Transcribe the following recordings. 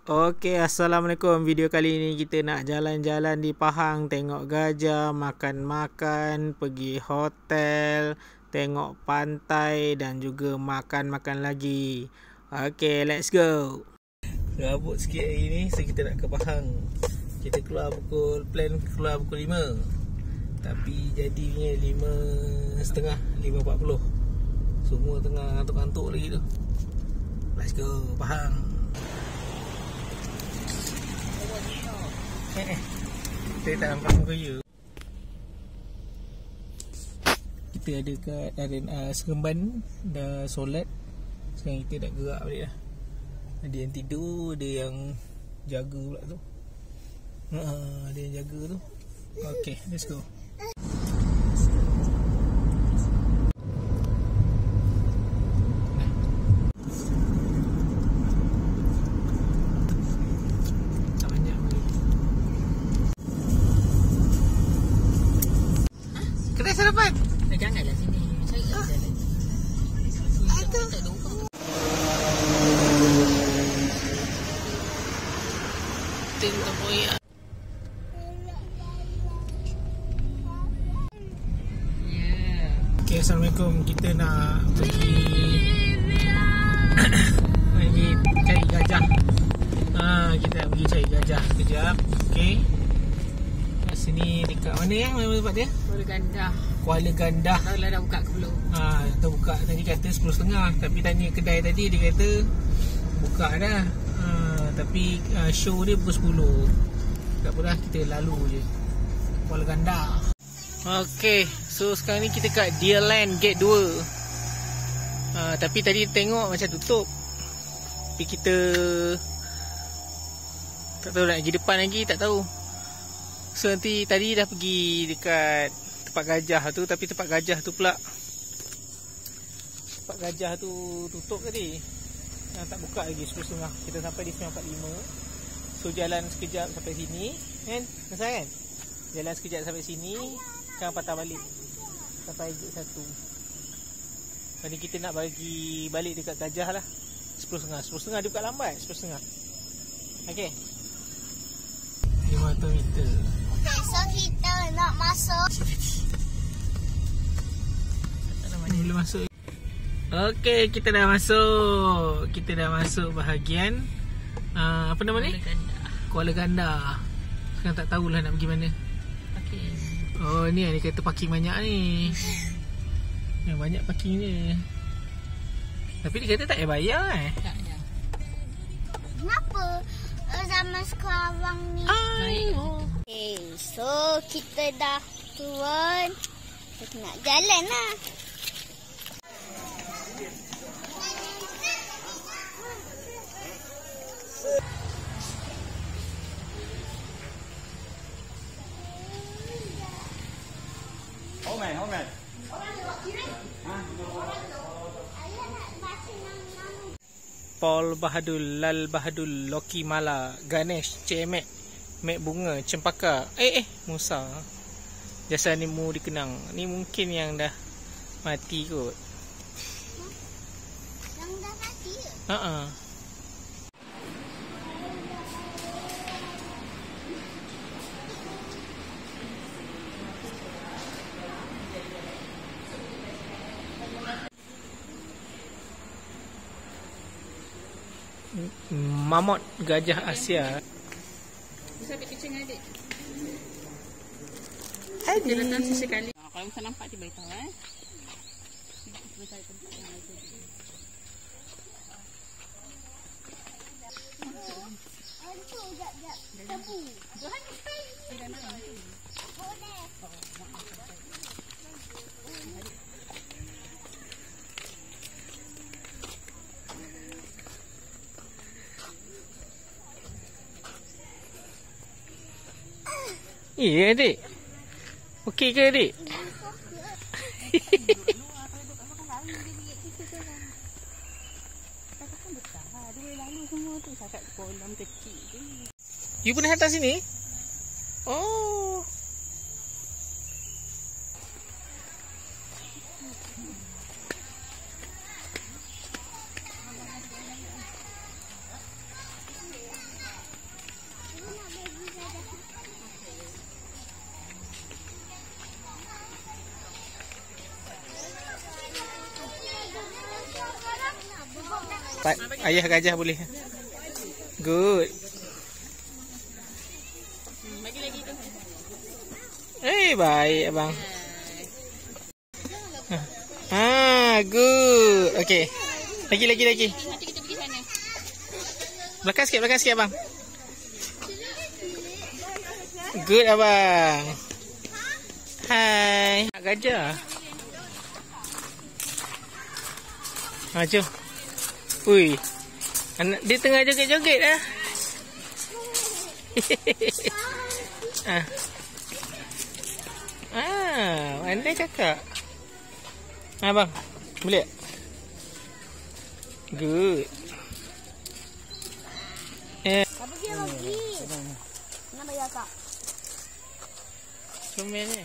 Okey, Assalamualaikum. Video kali ini kita nak jalan-jalan di Pahang, tengok gajah, makan-makan, pergi hotel, tengok pantai dan juga makan-makan lagi. Okey, let's go. Rabut sikit hari ni, so kita nak ke Pahang. Kita plan keluar pukul 5. Tapi jadinya 5.30, 5.40. Semua tengah ngantuk-ngantuk lagi tu. Let's go, Pahang. Saya tak nampak muka you. Kita ada kat arena Seremban. Dah solat. Sekarang kita nak gerak balik dah. Ada yang tidur, ada yang jaga pula tu. Ada yang jaga tu. Okay, let's go. Kedai sarapan? Janganlah sini. Cari jalan. Itu tak ada orang. Tengok boya. Okay, Assalamualaikum. Kita nak pergi cari gajah. Kita nak pergi cari gajah sekejap. Okay. Kat sini dekat mana yang mana tempat dia? Kuala Gandah. Dah buka ke belum? Dah buka. Tadi kata 10.30. Tapi tanya kedai tadi, dia kata buka dah. Tapi show dia pukul 10. Tak apalah, kita lalu je Kuala Gandah. Okay, so sekarang ni kita kat Deerland Gate 2. Tapi tadi tengok macam tutup. Tapi kita tak tahu nak pergi depan lagi, tak tahu. So nanti tadi dah pergi dekat tempat gajah tu, tapi tempat gajah tu pula, tempat gajah tu tutup tadi. Tak buka lagi 10.30. Kita sampai di 9.45. So jalan sekejap sampai sini kan? Kenapa kan? Jalan sekejap sampai sini, sekarang patah balik sampai exit 1. Jadi kita nak bagi balik dekat gajah lah 10.30. 10.30 dia buka lambat. 10.30. Okay, 500 meter. Okay, so kita nak masuk. Boleh masuk. Okey, kita dah masuk. Kita dah masuk bahagian apa nama ni? Kuala Gandah. Sekarang tak tahulah nak pergi mana. Parking. Oh, ni dia kata parking banyak ni. Yang banyak parking ni. Tapi dia kata tak payah bayar Tak ada. Kenapa zaman sekarang ni? Okay, so kita dah turun. Kita nak jalan lah. Paul Bahadur, Lal Bahadur, Loki Mala, Ganesh, Cemek, Mek Bunga, Cempaka, Musa. Jasa ni mu dikenang. Ni mungkin yang dah mati kot. Yang dah mati ke? Mamut gajah Asia. Bisa ambil kucing adik. Adik. Dia datang sesekali. Kalau bisa nampak dia beritahu Kita cari tempat yang ada. Tebu. Boleh. Adik. Okey ke adik? You pernah hantar sini? Oh. Ayah gajah boleh. Good. Bagi lagi tu. Baik abang. Good. Okay. Lagi. Nanti kita pergi sana. Belakang sikit abang. Good abang. Hai. Gajah. Jom. Ui. Anak dia tengah joget-joget dah. Pandai cakap. Abang, boleh tak? Good. Apa dia lagi? Nak bayar kak? Comel ni.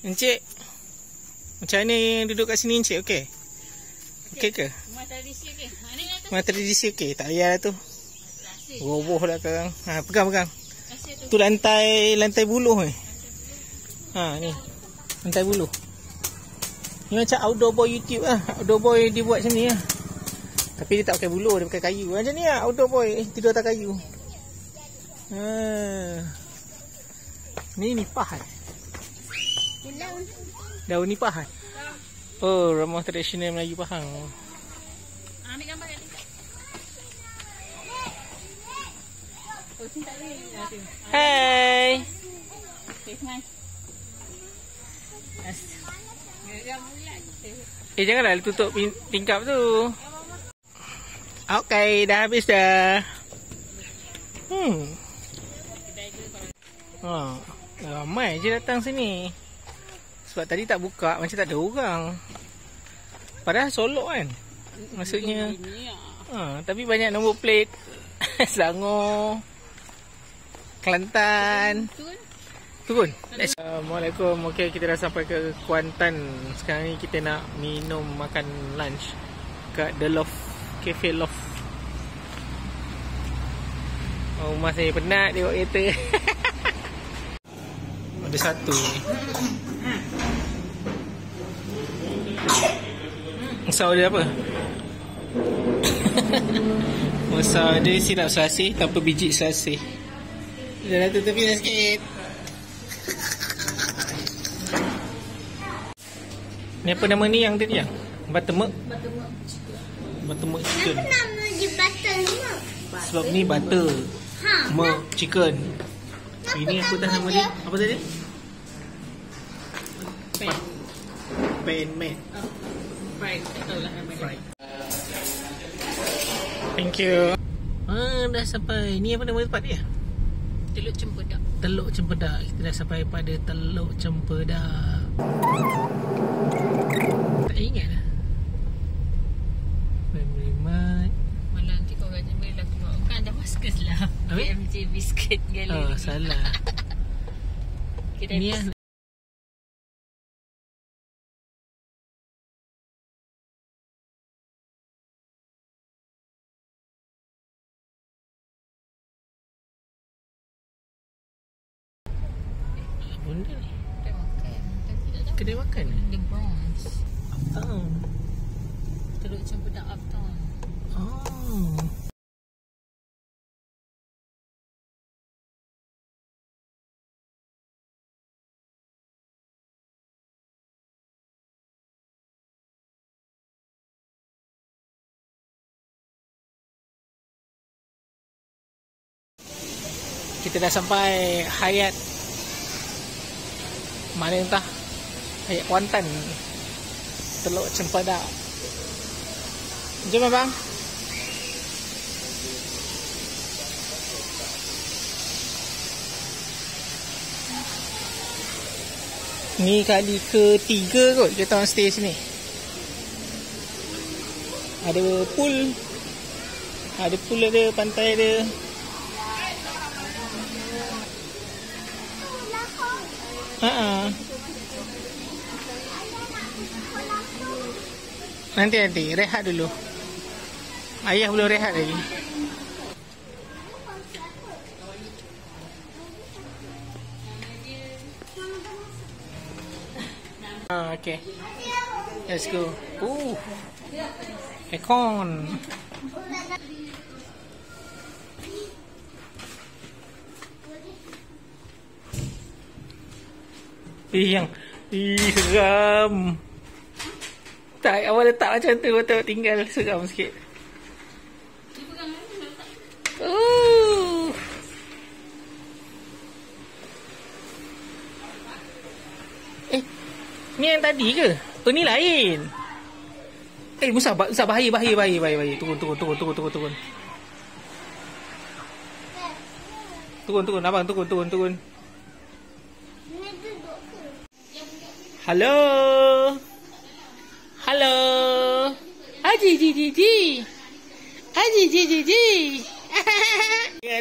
Encik, macam mana yang duduk kat sini Encik? Okey? Okey ke? Rumah tradisi okey. Mana yang tu? Rumah tradisi okey? Tak payah lah tu. Klasik. Roboh lah sekarang. Pegang. Klasik tu. Tu lantai buluh ni. Ni. Lantai buluh. Ni macam outdoor boy YouTube lah. Outdoor boy dia buat macam ni lah. Tapi dia tak pakai buluh, dia pakai kayu. Macam ni lah outdoor boy. Tidur atas kayu. Ni nipah kan? Daun nipah kan? Oh, rumah tradisional Melayu Pahang. Ambil gambar kat sini. Oh, sini tak boleh. Hai. Okay, smile. Geram pula. Janganlah tutup tingkap tu. Okay, dah habis dah. Ramai je datang sini. Sebab tadi tak buka, macam tak ada orang. Padahal Solok kan. Maksudnya tapi banyak nombor plate. Selangor, Kelantan. Turun. Assalamualaikum. Okay, kita dah sampai ke Kuantan. Sekarang ni kita nak minum, makan lunch kat The Loft, Cafe Loft. Rumah saya penat tengok kereta. Ada satu ni. Masak dia apa? Masak dia sirap selasih tanpa biji selasih. Dah tutup pindah sikit. Ni apa nama ni yang tadi yang? Buttermilk? Buttermilk chicken. Kenapa nama dia buttermilk? Sebab ni butter milk chicken. Ini aku dah nama dia. Apa tadi? Pan made. Fried. Tak tahu lah nama dia. Fried. Thank you. Dah sampai. Ni apa nama tempat dia? Teluk Cempedak. Teluk Cempedak. Kita dah sampai pada Teluk Cempedak. Tak ingat dah. Memory Mart. Malah nanti kau kata boleh keluar. Kan ada masker lah. BMJ Biscuit Gallery. Salah. Kita Ni lah. Benda ni kedai makan The Bronze. Uptown. Teluk Cempedak Uptown. Oh. Kita dah sampai Hyatt. Mana entah. Hyatt Kuantan. Teluk Cempedak. Jom abang. Ni kali ketiga kot kita orang stay sini. Ada pool. Ada pool ada, pantai ada. Nanti rehat dulu. Ayah belum rehat lagi. Okay. Let's go. Ooh. Aircon. Yang seram. Tak, awal letak macam tu, betul tinggal seram sikit. Ni yang tadi ke? Oh, ni lain. Musa bahaya. Turun. Turun, abang, turun. Halo. Aji.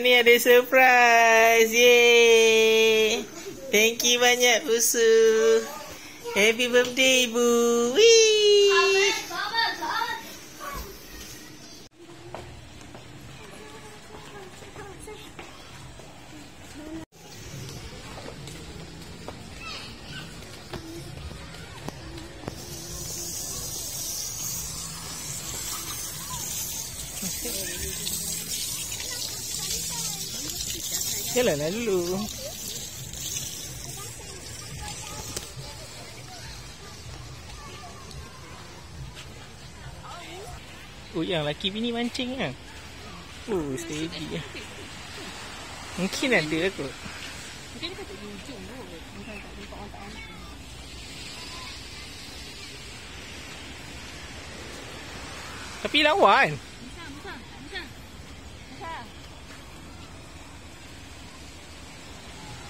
Ni ada surprise. Yeay. Thank you banyak, Pusu. Happy birthday, Ibu. Wee. Jalanlah dulu. Oh, yang lelaki bini mancing kan? Oh, steady lah. Mungkin ada kot. Mungkin dia kata di ujung tu. Mungkin tak nampak orang tak orang. Tapi lawa kan? Musa.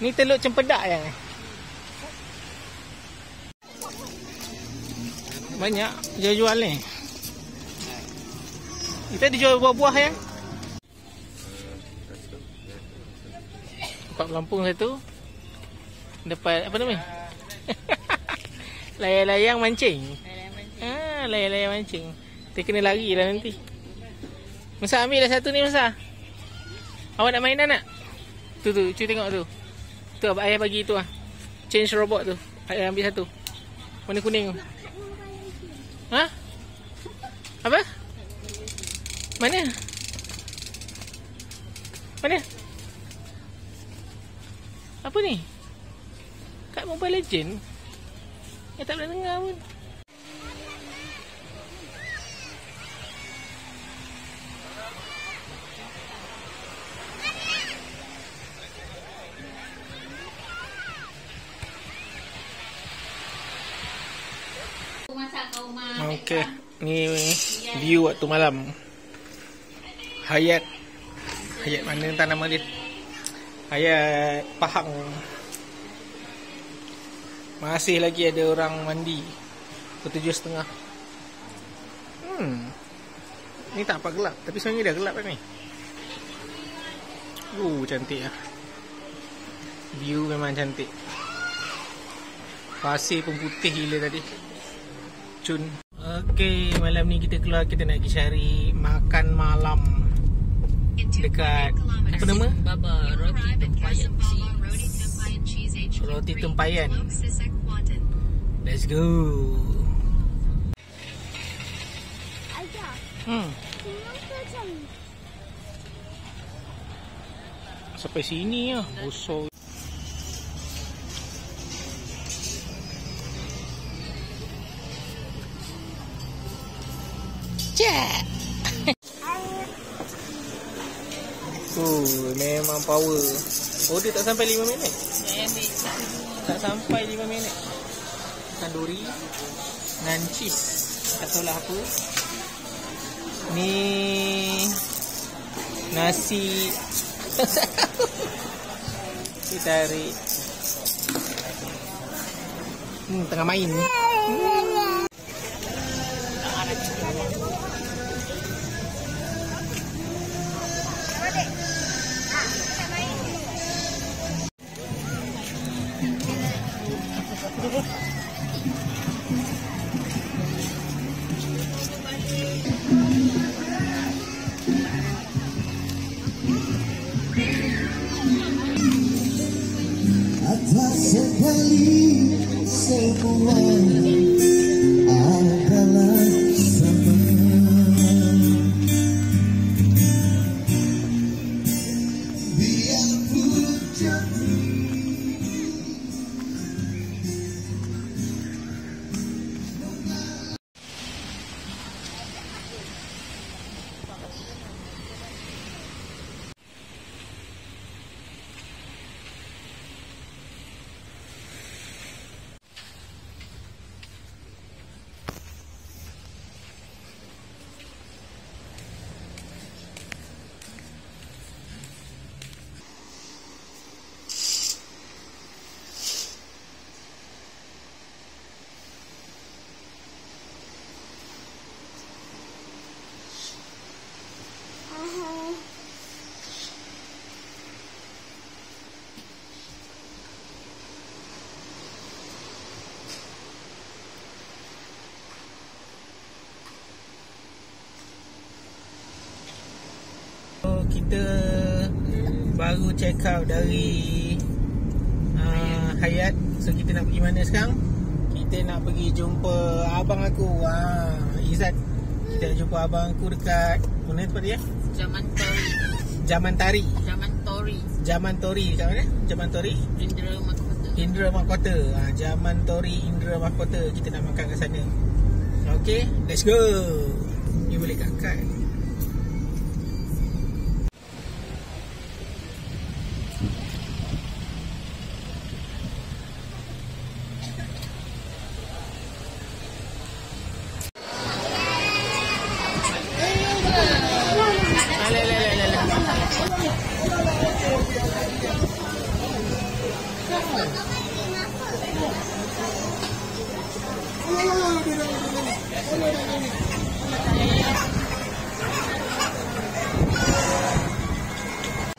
Ni telur cempedak yang banyak jual ni. Kita dijual buah-buah yang tempat pelampung satu. Depan apa nama? Layang-layang mancing. Layang-layang mancing. Kita kena lari lah nanti. Musa ambil dah satu ni, Musa. Awak nak mainan tak? Tu, cuy tengok tu. Tu abang ayah bagi tu lah. Change robot tu. Ayah ambil satu. Warna kuning tu. Ha? Apa? Mana? Apa ni? Kat Mobile Legend? Tak boleh dengar pun. Okey, ni view waktu malam. Hayat mana entah nama dia. Hayat Pahang. Masih lagi ada orang mandi. Pukul 7.30. Ni tak apa gelap, tapi sebenarnya dah gelap kan ni. Cantik lah. View memang cantik. Pasir pun putih gila tadi. Cun. Okey, malam ni kita keluar, kita nak pergi cari makan malam dekat apa nama? Baba Roti Tempayan Cheese. Roti Tempayan. Let's go. Sampai sini lah. Bosor. Memang power. Oh, dia tak sampai 5 minit. Tak sampai 5 minit. Tandoori dengan cheese. Tak tahulah apa. Ni nasi. Kita tarik. Tengah main. Atas segala Kita baru check out dari Hyatt. So kita nak pergi mana sekarang? Kita nak pergi jumpa abang aku, Izzat. Kita nak jumpa abang aku dekat mana tempat dia? Jaman Tori kat mana? Jaman Tori Indra Mahkota. Jaman Tori Indra Mahkota. Kita nak makan kat sana. Okay, let's go. Ni boleh kat.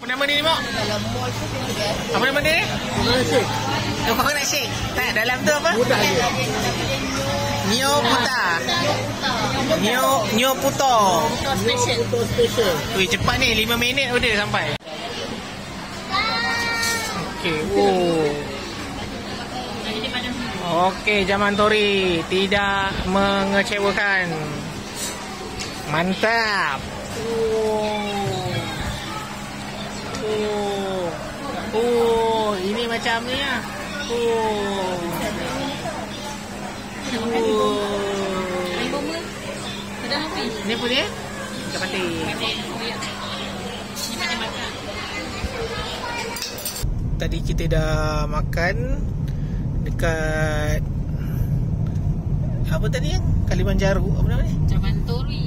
Apa nama ni, Mak? Apa nama ni? Coconut shake. Tak, dalam tu apa? Nio Puta. Nio Puto special. Wih, cepat ni, 5 minit udah sampai. Okey, Okey, Jaman Tori tidak mengecewakan. Mantap. Ini macam ni lah. Ni apa dia? Ikan pati. Tadi kita dah makan dekat apa tadi yang Kalimanjaro, apa nama ni?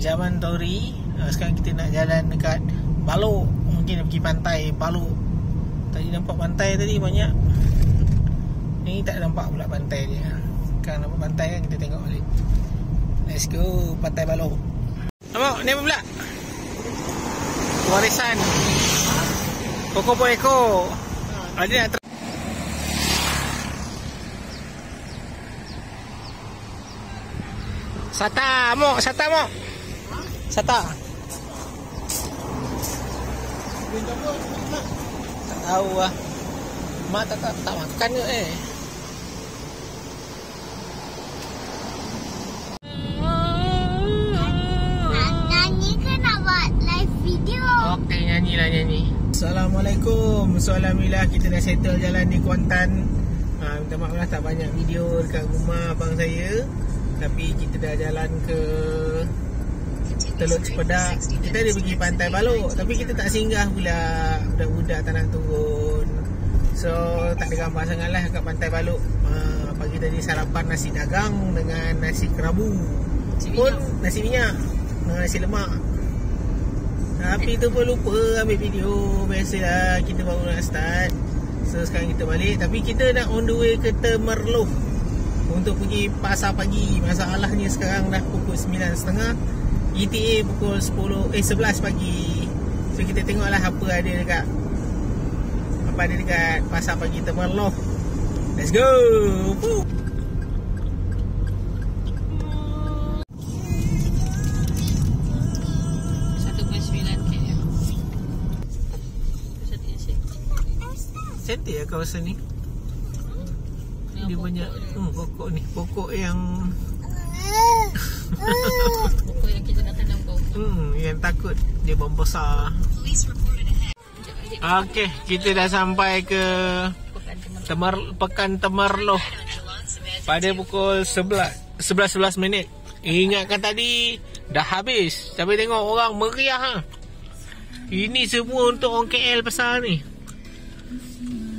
Jaman Tori. Sekarang kita nak jalan dekat Balok. Mungkin nak pergi pantai Balok. Tadi nampak pantai tadi banyak. Ni tak nampak pula pantai dia. Sekarang nampak pantai kan, kita tengok balik. Let's go pantai Balok. Nampak ni apa pula? Warisan Pokok Eko. Ada nak Sata, Mok. Sata. Tak tahu lah. Mak tak makan ke Nyanyi ke nak buat live video? Okey, nyanyi. Assalamualaikum. So alhamdulillah kita dah settle jalan di Kuantan. Minta maaf lah tak banyak video dekat rumah abang saya. Tapi kita dah jalan ke Teluk Cepedak. Kita ada pergi Pantai Balok, tapi kita tak singgah pula. Budak-budak tak nak turun. So tak ada gambar sangat lah kat Pantai Balok. Pagi tadi sarapan nasi dagang dengan nasi kerabu. Nasi minyak dengan nasi lemak. Tapi tu pun lupa ambil video. Biasalah kita baru nak start. So sekarang kita balik. Tapi kita nak on the way ke Temerloh untuk pergi pasar pagi. Masalahnya sekarang dah pukul 9.30. ETA pukul 11 pagi. So kita tengoklah apa ada dekat pasar pagi Temerloh. Let's go. Woo. Cantik lah kawasan ni. dia banyak pokok ni. Pokok yang Pokok yang kita nak tanam bau. yang takut dia membesar. Okey, kita dah sampai ke Pekan Temerloh pada pukul 11 minit. Ingatkan tadi dah habis, tapi tengok orang meriah ha. Ini semua untuk orang KL pasal ni.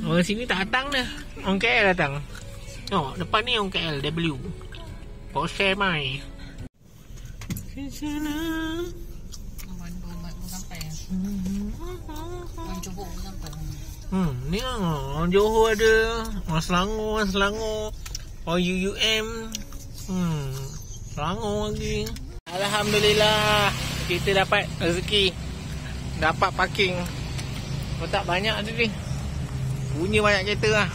Orang sini tak datang dah. Orang KL datang. Oh, depan ni orang KL W. Porsche mai. Ke sana. Baru sampai ya. Orang Johor baru sampai. Ni orang Johor ada. Orang Selangor. Orang UUM. Selangor lagi. Alhamdulillah, kita dapat rezeki. Dapat parking. Tak banyak ada ni. Punya banyak kereta lah.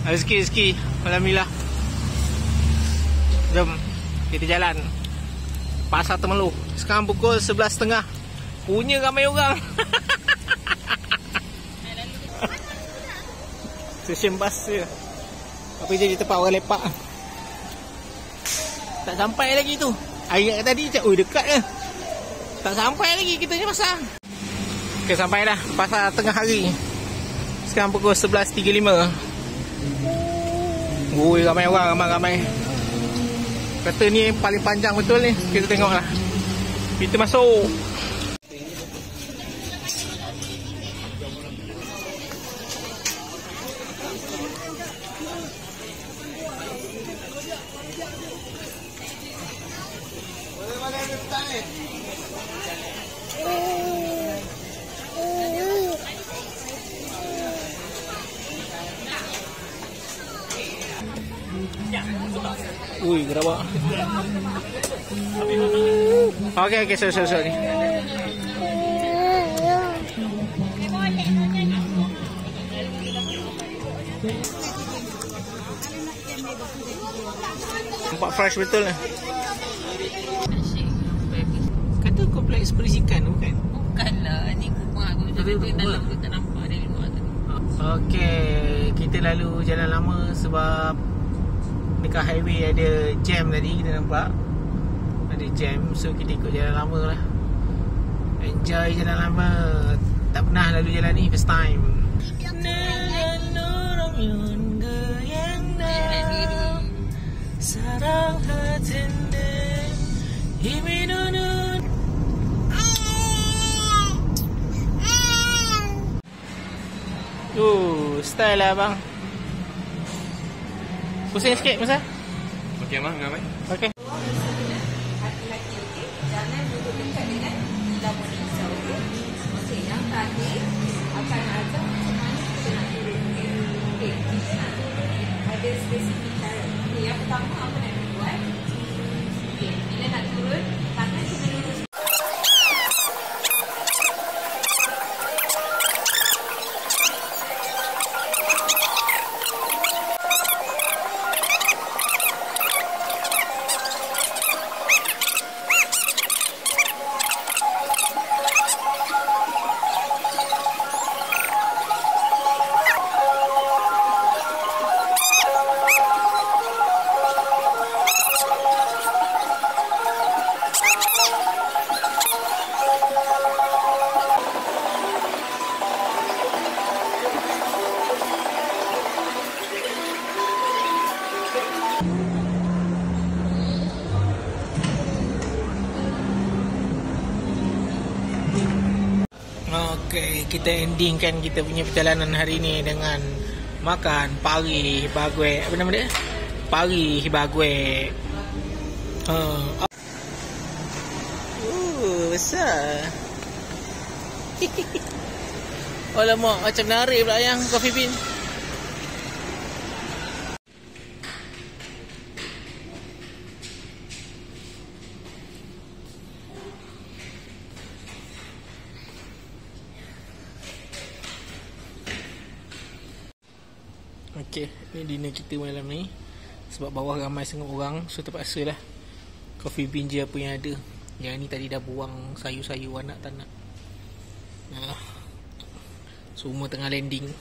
Rezeki. Alhamdulillah. Jom kita jalan Pasar Temerloh. Sekarang pukul 11.30. Punya ramai orang. Stesen bas je. Apa jadi tempat orang lepak. Tak sampai lagi tu. Ayat tadi cakap, oi dekat ke. Tak sampai lagi kita je pasar. Okay, sampai dah pasar tengah hari. Sekarang pukul 11.35. Oi, ramai orang, ramai. Kata ni paling panjang betul ni. Kita tengoklah. Kita masuk. Ui, gerawak. Okay, sorry. Nampak fresh betul lah. Kata kompleks perisikan bukan? Bukanlah, ni rumah aku. Tapi dalam tu tak nampak dari luar tu. Okay, kita lalu jalan lama sebab dekat highway ada jam tadi, kita nampak ada jam, so kita ikut jalan lama lah. Enjoy jalan lama. Tak pernah lalu jalan ni, first time. Sarang hatinde himinunun. Style lah bang. Pusing sikit masa? Okey mak, ngam baik. Okey. Hati-hati, okey. Jangan duduk dekat dengan lampu hijau, okey. Okey, yang tadi akan ada macam mana kita nak turun, okey. Okey, kita nak turun ada spesifik cara. Okey, yang pertama apa nak buat? Okey, bila nak turun, tangan kita lurus. Okay, kita endingkan kita punya perjalanan hari ni dengan makan pari bagwe. Apa nama dia? Pari bagwe. Besar. Alamak, macam narik pula yang Coffee Bean. Okay, ni dinner kita malam ni. Sebab bawah ramai sangat orang, so terpaksa lah Coffee Bean je apa yang ada. Yang ni tadi dah buang sayur-sayur anak tak nak. Semua tengah landing.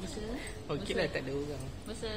Masa. Okey lah, tak ada orang. Masa.